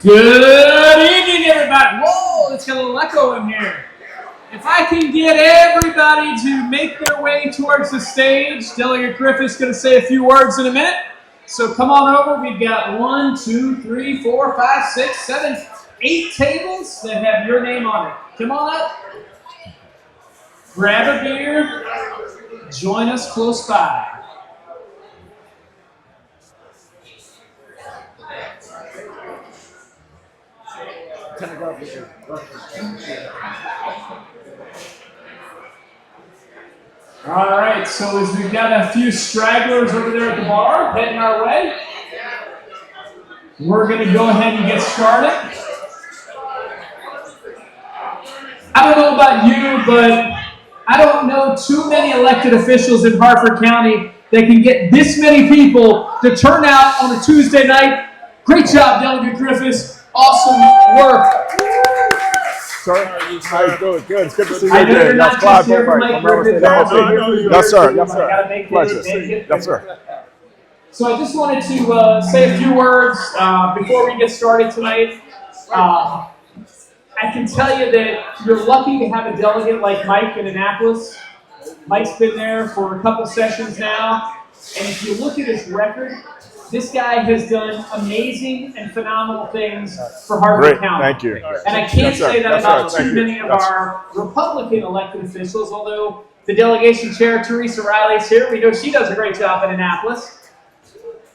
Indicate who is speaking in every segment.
Speaker 1: Good evening, everybody. Whoa, it's got a little echo in here. If I can get everybody to make their way towards the stage, Delegate Griffith's going to say a few words in a minute. So come on over. We've got 1, 2, 3, 4, 5, 6, 7, 8 tables that have your name on it. Come on up. Grab a beer. Join us close by. All right, so as we've got a few stragglers over there at the bar heading our way, we're going to go ahead and get started. I don't know about you, but I don't know too many elected officials in Harford County that can get this many people to turn out on a Tuesday night. Great job, Delegate Griffiths. Awesome work.
Speaker 2: Sir, how you doing? Good. It's good to see you
Speaker 1: I know
Speaker 2: again.
Speaker 1: you're not just here for Mike Griffith.
Speaker 2: Yes, sir. Yes, sir. Pleasure. Yes, sir.
Speaker 1: So I just wanted to say a few words before we get started tonight. I can tell you that you're lucky to have a delegate like Mike in Annapolis. Mike's been there for a couple sessions now, and if you look at his record, this guy has done amazing and phenomenal things for Harford County.
Speaker 2: Thank you.
Speaker 1: And I can't say that about too many of our Republican elected officials, although the delegation chair, Teresa Riley, is here. We know she does a great job in Annapolis.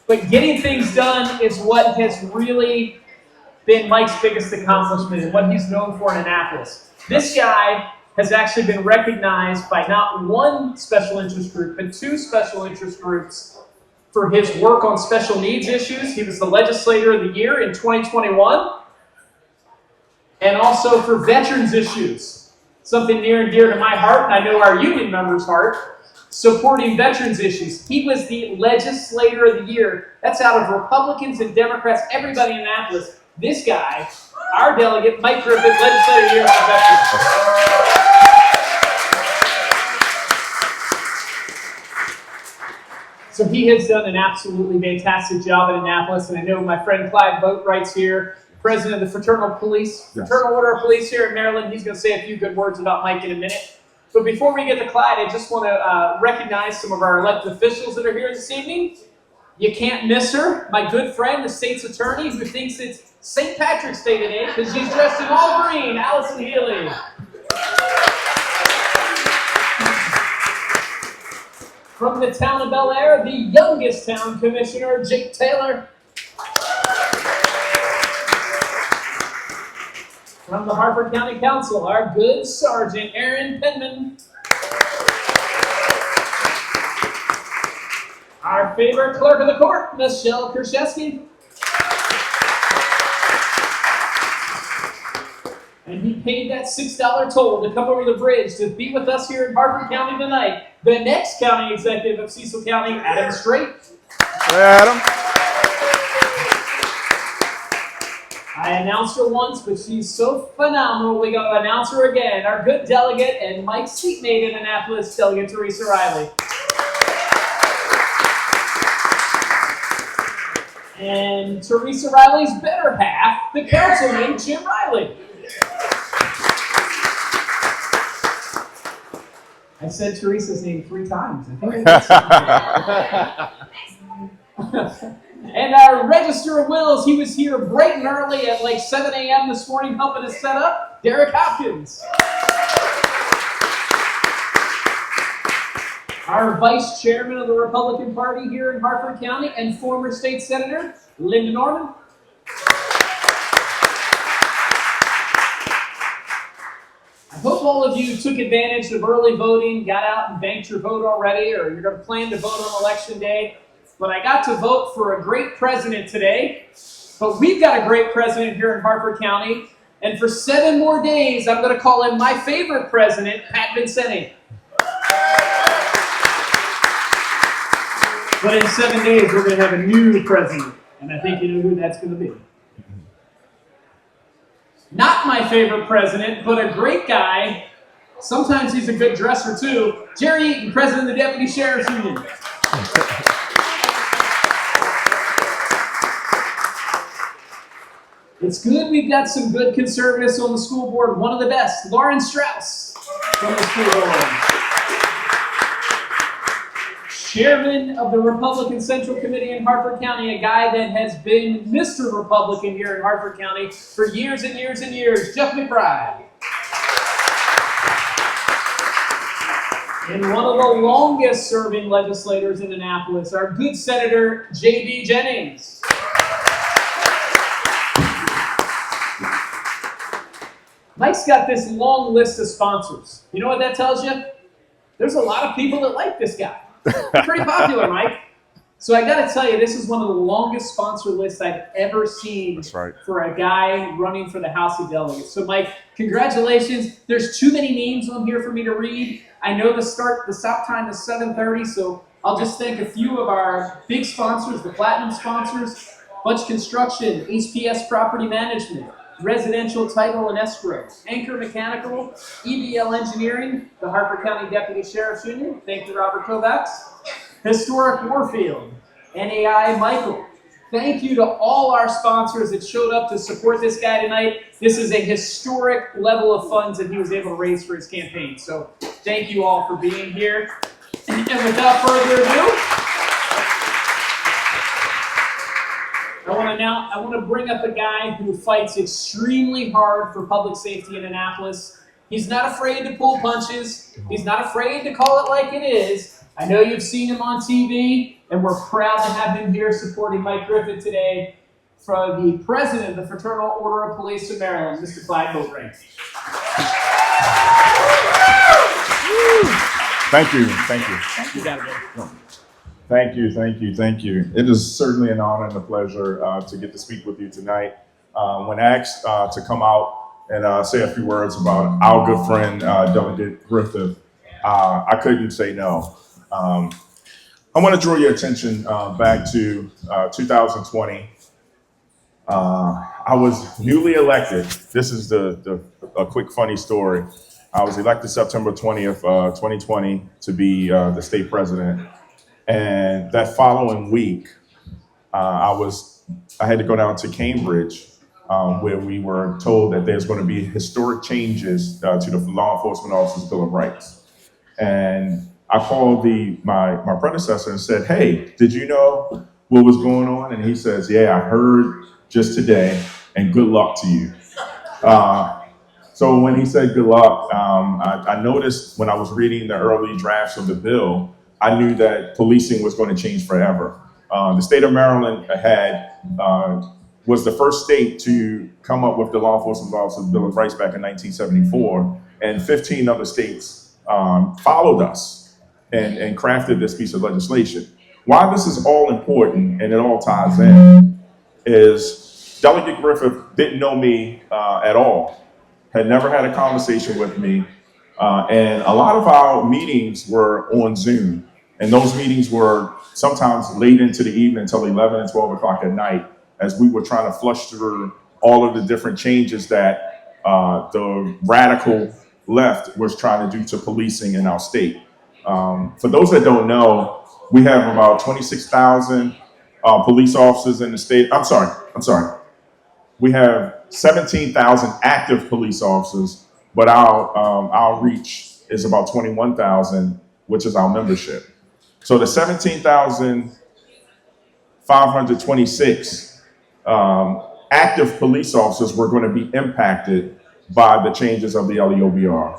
Speaker 1: But getting things done is what has really been Mike's biggest accomplishment and what he's known for in Annapolis. This guy has actually been recognized by not one special interest group, but 2 special interest groups for his work on special needs issues. He was the Legislator of the Year in 2021. And also for veterans issues, something near and dear to my heart, and I know our union members' heart, supporting veterans issues. He was the Legislator of the Year. That's out of Republicans and Democrats, everybody in Annapolis. This guy, our delegate, Mike Griffith, Legislator of the Year for veterans. So he has done an absolutely fantastic job in Annapolis, and I know my friend Clyde Boatwright's here, president of the Fraternal Order of Police here in Maryland. He's going to say a few good words about Mike in a minute. But before we get to Clyde, I just want to recognize some of our elected officials that are here this evening. You can't miss her, my good friend, the state's attorney, who thinks it's St. Patrick's Day today because she's dressed in all green, Allison Healy. From the town of Bel Air, the youngest town commissioner, Jake Taylor. From the Harford County Council, our good Sergeant, Aaron Penman. Our favorite clerk of the court, Michelle Kershesky. And he paid that $6 toll to come over the bridge to be with us here in Harford County tonight. The next county executive of Cecil County, Adam Strait.
Speaker 2: Hey, Adam.
Speaker 1: I announced her once, but she's so phenomenal, we got to announce her again. Our good delegate and Mike's seatmate in Annapolis, Delegate Teresa Riley. And Teresa Riley's better half, the councilman, Jim Riley. I said Teresa's name 3 times. And our Register of Wills, he was here bright and early at like 7 a.m. this morning helping us set up, Derek Hopkins. Our Vice Chairman of the Republican Party here in Harford County and former State Senator, Linda Norman. I hope all of you took advantage of early voting, got out and banked your vote already, or you're going to plan to vote on Election Day. But I got to vote for a great president today. But we've got a great president here in Harford County. And for 7 more days, I'm going to call him my favorite president, Pat Vincenti. But in 7 days, we're going to have a new president. And I think you know who that's going to be. Not my favorite president, but a great guy. Sometimes he's a good dresser, too. Jerry Eaton, president of the Deputy Sheriff's Union. It's good we've got some good conservatives on the school board. One of the best, Lauren Strauss from the school board. Chairman of the Republican Central Committee in Harford County, a guy that has been Mr. Republican here in Harford County for years and years and years, Jeff McBride. And one of the longest serving legislators in Annapolis, our good Senator J.B. Jennings. Mike's got this long list of sponsors. You know what that tells you? There's a lot of people that like this guy. Pretty popular, Mike. So I got to tell you, this is one of the longest sponsor lists I've ever seen for a guy running for the House of Delegates. So Mike, congratulations. There's too many names on here for me to read. I know the stop time is 7:30, so I'll just thank a few of our big sponsors, the platinum sponsors: Bunch Construction, HPS Property Management, Residential Title and Escrow, Anchor Mechanical, EBL Engineering, the Harford County Deputy Sheriff's Union, thank you, Robert Kovacs, Historic Warfield, NAI Michael. Thank you to all our sponsors that showed up to support this guy tonight. This is a historic level of funds that he was able to raise for his campaign. So thank you all for being here. And without further ado, I want to bring up a guy who fights extremely hard for public safety in Annapolis. He's not afraid to pull punches. He's not afraid to call it like it is. I know you've seen him on TV, and we're proud to have him here supporting Mike Griffith today, from the president of the Fraternal Order of Police of Maryland, Mr. Clyde Boatwright.
Speaker 2: Thank you.
Speaker 1: You got it, man.
Speaker 2: Thank you. It is certainly an honor and a pleasure to get to speak with you tonight. When asked to come out and say a few words about our good friend, Delegate Griffith, I couldn't say no. I want to draw your attention back to 2020. I was newly elected. This is a quick funny story. I was elected September 20th, 2020 to be the state president. And that following week, I had to go down to Cambridge, where we were told that there's going to be historic changes to the Law Enforcement Officers' Bill of Rights. And I called my predecessor and said, "Hey, did you know what was going on?" And he says, "Yeah, I heard just today, and good luck to you." So when he said good luck, I noticed when I was reading the early drafts of the bill, I knew that policing was going to change forever. The state of Maryland was the first state to come up with the Law Enforcement Officers' Bill of Rights back in 1974, and 15 other states followed us and crafted this piece of legislation. Why this is all important, and it all ties in, is Delegate Griffith didn't know me at all, had never had a conversation with me, and a lot of our meetings were on Zoom. And those meetings were sometimes late into the evening until 11 and 12 o'clock at night, as we were trying to flush through all of the different changes that the radical left was trying to do to policing in our state. For those that don't know, we have about 26,000 police officers in the state. I'm sorry. We have 17,000 active police officers, but our reach is about 21,000, which is our membership. So the 17,526 active police officers were going to be impacted by the changes of the LEOBR.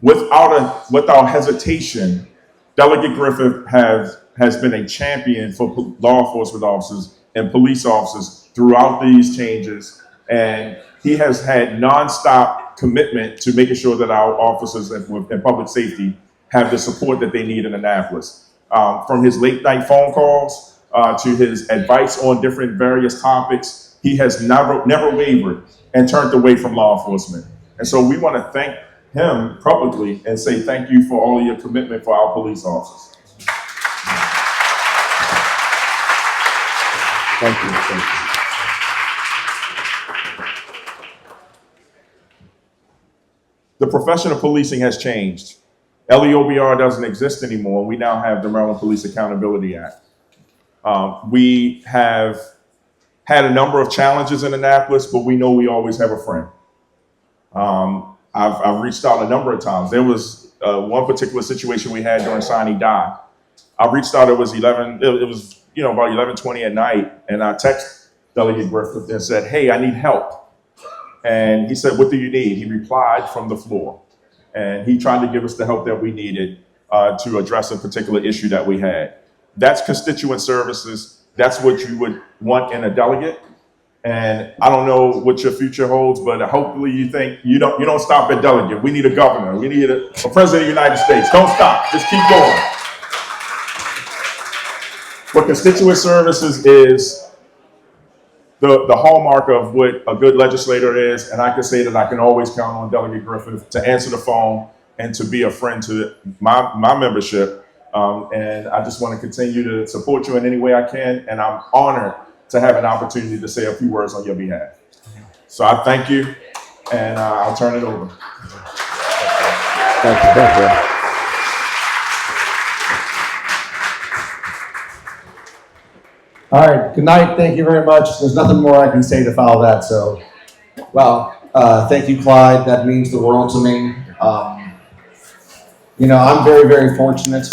Speaker 2: Without hesitation, Delegate Griffith has been a champion for law enforcement officers and police officers throughout these changes, and he has had nonstop commitment to making sure that our officers in public safety have the support that they need in Annapolis. From his late night phone calls to his advice on different various topics, he has never wavered and turned away from law enforcement. And so we want to thank him publicly and say thank you for all of your commitment for our police officers. Thank you. The profession of policing has changed. LEOBR doesn't exist anymore. We now have the Maryland Police Accountability Act. We have had a number of challenges in Annapolis, but we know we always have a friend. I've reached out a number of times. There was one particular situation we had during Signing Die. I reached out, it was about 11:20 at night, and I texted Delegate Griffith and said, hey, I need help. And he said, what do you need? He replied from the floor. And he tried to give us the help that we needed to address a particular issue that we had. That's constituent services. That's what you would want in a delegate. And I don't know what your future holds, but hopefully you think you don't stop at delegate. We need a governor. We need a president of the United States. Don't stop. Just keep going. What constituent services is the hallmark of what a good legislator is, and I can say that I can always count on Delegate Griffith to answer the phone and to be a friend to my membership. And I just want to continue to support you in any way I can, and I'm honored to have an opportunity to say a few words on your behalf. So I thank you, and I'll turn it over.
Speaker 3: Thank you. All right, good night. Thank you very much. There's nothing more I can say to follow that. So, well, thank you, Clyde. That means the world to me. I'm very, very fortunate.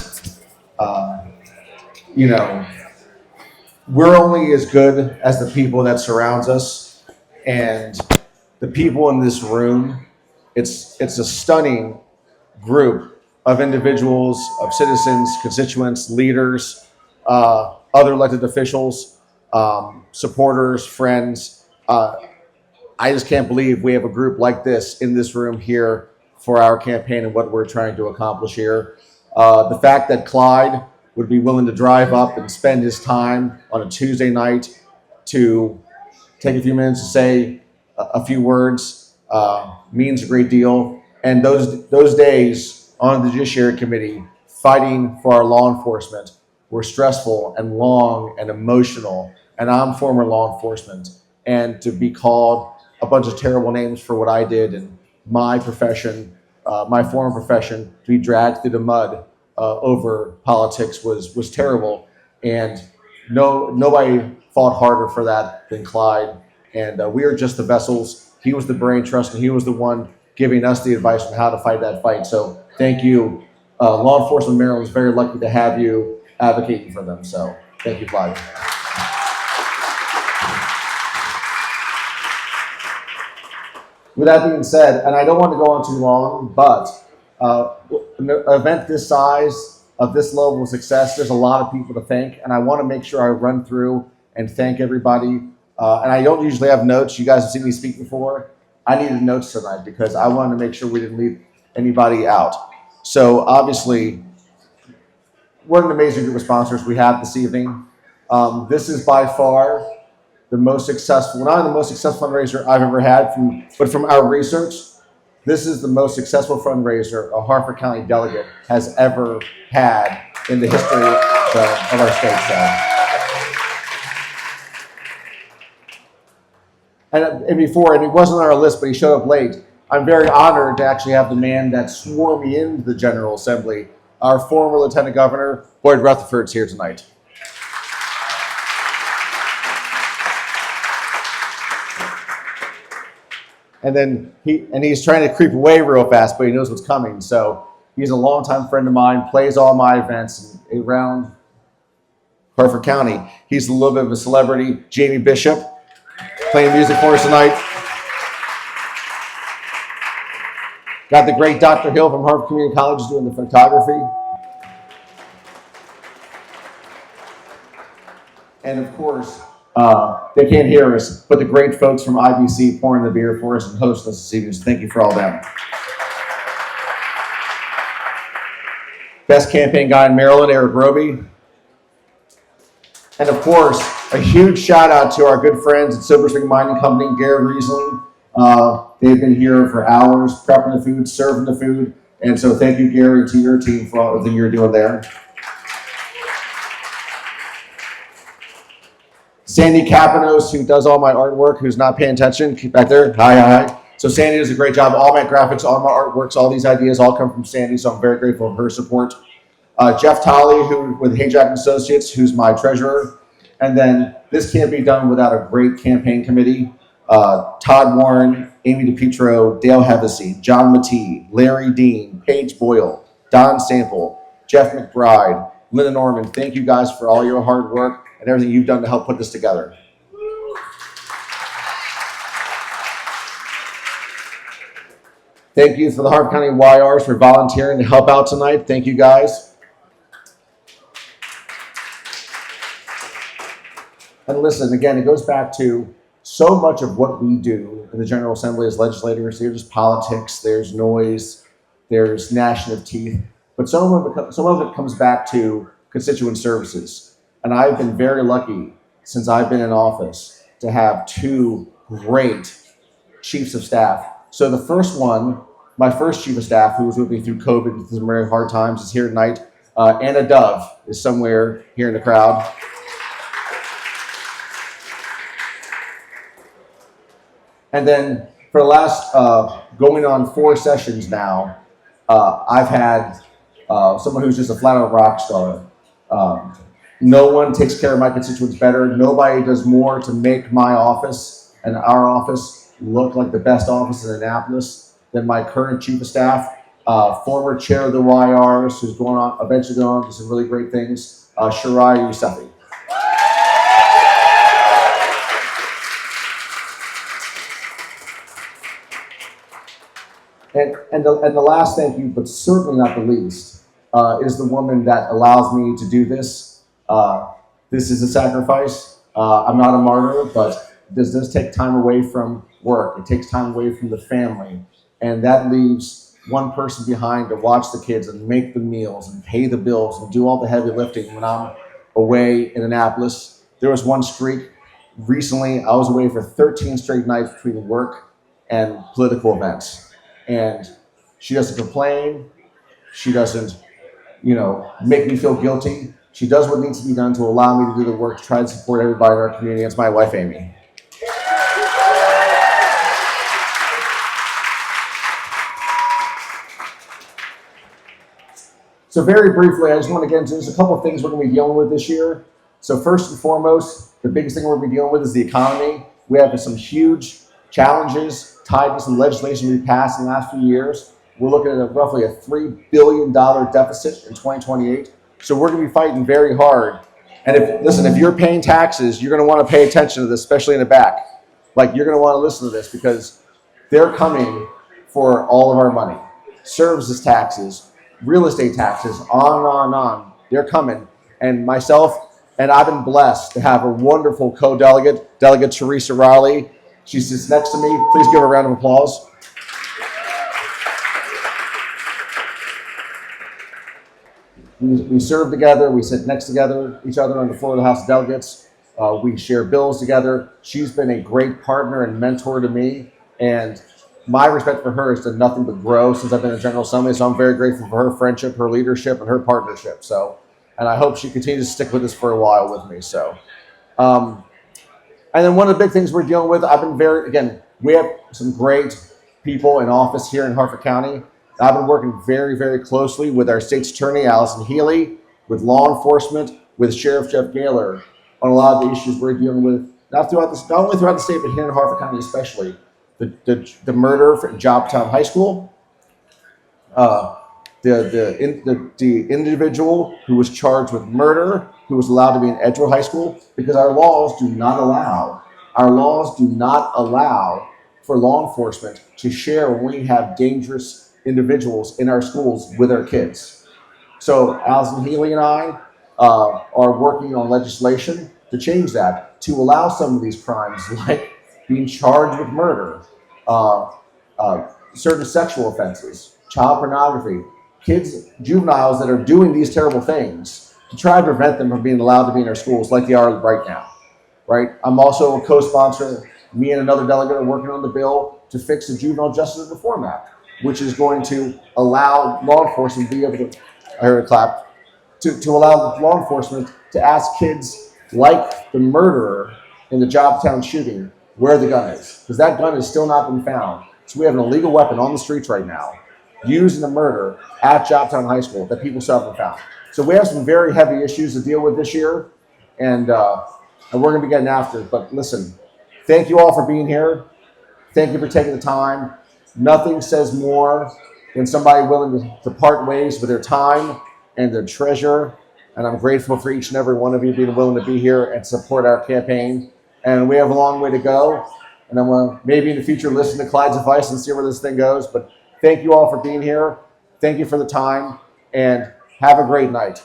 Speaker 3: We're only as good as the people that surrounds us, and the people in this room. It's a stunning group of individuals, of citizens, constituents, leaders, other elected officials, supporters, friends. I just can't believe we have a group like this in this room here for our campaign and what we're trying to accomplish here. The fact that Clyde would be willing to drive up and spend his time on a Tuesday night to take a few minutes to say a few words means a great deal. And those days on the Judiciary Committee fighting for our law enforcement were stressful and long and emotional. And I'm former law enforcement. And to be called a bunch of terrible names for what I did in my profession, my former profession, to be dragged through the mud over politics was terrible. And nobody fought harder for that than Clyde. And we are just the vessels. He was the brain trust, and he was the one giving us the advice on how to fight that fight. So thank you. Law Enforcement Maryland is very lucky to have you advocating for them. So thank you, Clyde. With that being said, and I don't want to go on too long, but an event this size, of this level of success, there's a lot of people to thank, and I want to make sure I run through and thank everybody. And I don't usually have notes. You guys have seen me speak before. I needed notes tonight because I wanted to make sure we didn't leave anybody out. So obviously, what an amazing group of sponsors we have this evening. This is by far the most successful, not the most successful fundraiser I've ever had, but from our research, this is the most successful fundraiser a Harford County delegate has ever had in the history of our state. And before, and he wasn't on our list, but he showed up late. I'm very honored to actually have the man that swore me into the General Assembly, our former Lieutenant Governor, Boyd Rutherford's here tonight. And then he's trying to creep away real fast, but he knows what's coming. So he's a longtime friend of mine, plays all my events around Harford County. He's a little bit of a celebrity. Jamie Bishop, playing music for us tonight. Got the great Dr. Hill from Harvard Community College doing the photography. And of course, they can't hear us, but the great folks from IBC pouring the beer for us and hosting us this evening. So thank you for all them. Best campaign guy in Maryland, Eric Roby. And of course, a huge shout out to our good friends at Silver Spring Mining Company, Garrett Riesling. They've been here for hours, prepping the food, serving the food. And so thank you, Gary, to your team for all that you're doing there. Sandy Capanos, who does all my artwork, who's not paying attention, keep back there. Hi. So Sandy does a great job. All my graphics, all my artworks, all these ideas all come from Sandy, so I'm very grateful for her support. Jeff Tolley, who with Hayjack Associates, who's my treasurer. And then this can't be done without a great campaign committee. Todd Warren, Amy DePietro, Dale Hevesy, John Matee, Larry Dean, Paige Boyle, Don Sample, Jeff McBride, Linda Norman. Thank you guys for all your hard work and everything you've done to help put this together. Thank you for the Harford County YRs for volunteering to help out tonight. Thank you guys. And listen, again, it goes back to so much of what we do in the General Assembly as legislators. There's politics, there's noise, there's gnashing of teeth, but some of it comes back to constituent services. And I've been very lucky since I've been in office to have two great chiefs of staff. So the first one, my first chief of staff, who was with me through COVID through some very hard times, is here tonight. Anna Dove is somewhere here in the crowd. And then for the last going on 4 sessions now, I've had someone who's just a flat out rock star. No one takes care of my constituents better. Nobody does more to make my office and our office look like the best office in Annapolis than my current chief of staff, former chair of the YRs, who's eventually going on to some really great things, Shirai Yousefi. And the last thank you, but certainly not the least, is the woman that allows me to do this. This is a sacrifice. I'm not a martyr, but this does take time away from work. It takes time away from the family. And that leaves one person behind to watch the kids and make the meals and pay the bills and do all the heavy lifting when I'm away in Annapolis. There was one streak recently. I was away for 13 straight nights between work and political events. And she doesn't complain. She doesn't, make me feel guilty. She does what needs to be done to allow me to do the work to try and support everybody in our community. It's my wife, Amy. So very briefly, I just want to get into there's a couple of things we're going to be dealing with this year. So first and foremost, the biggest thing we're going to be dealing with is the economy. We have some huge challenges tied to some legislation we passed in the last few years. We're looking at roughly a $3 billion deficit in 2028. So we're going to be fighting very hard. And if you're paying taxes, you're going to want to pay attention to this, especially in the back. Like, you're going to want to listen to this because they're coming for all of our money. Services taxes, real estate taxes, on and on and on. They're coming. And myself, and I've been blessed to have a wonderful co-delegate, Delegate Teresa Riley. She sits next to me. Please give her a round of applause. We serve together. We sit next together, each other on the floor of the House of Delegates. We share bills together. She's been a great partner and mentor to me. And my respect for her has done nothing but grow since I've been in General Assembly. So I'm very grateful for her friendship, her leadership, and her partnership. And I hope she continues to stick with us for a while with me. And then one of the big things we're dealing with, we have some great people in office here in Harford County. I've been working very, very closely with our state's attorney, Allison Healy, with law enforcement, with Sheriff Jeff Gaylor on a lot of the issues we're dealing with, not only throughout the state, but here in Harford County especially. The murder at Jobtown High School, the individual who was charged with murder, who was allowed to be in Edgewood High School, because our laws do not allow for law enforcement to share when we have dangerous individuals in our schools with our kids. So Allison Healy and I are working on legislation to change that, to allow some of these crimes, like being charged with murder, certain sexual offenses, child pornography, juveniles that are doing these terrible things, to try to prevent them from being allowed to be in our schools like they are right now, right? I'm also a co-sponsor. Me and another delegate are working on the bill to fix the Juvenile Justice Reform Act, which is going to allow law enforcement to be able to, I heard a clap, to allow law enforcement to ask kids like the murderer in the Jobtown shooting where the gun is, because that gun has still not been found. So we have an illegal weapon on the streets right now used in the murder at Jobtown High School that people still haven't found. So we have some very heavy issues to deal with this year, and and we're going to be getting after it. But listen, thank you all for being here. Thank you for taking the time. Nothing says more than somebody willing to part ways with their time and their treasure. And I'm grateful for each and every one of you being willing to be here and support our campaign. And we have a long way to go. And I'm going to maybe in the future listen to Clyde's advice and see where this thing goes. But thank you all for being here. Thank you for the time. And have a great night.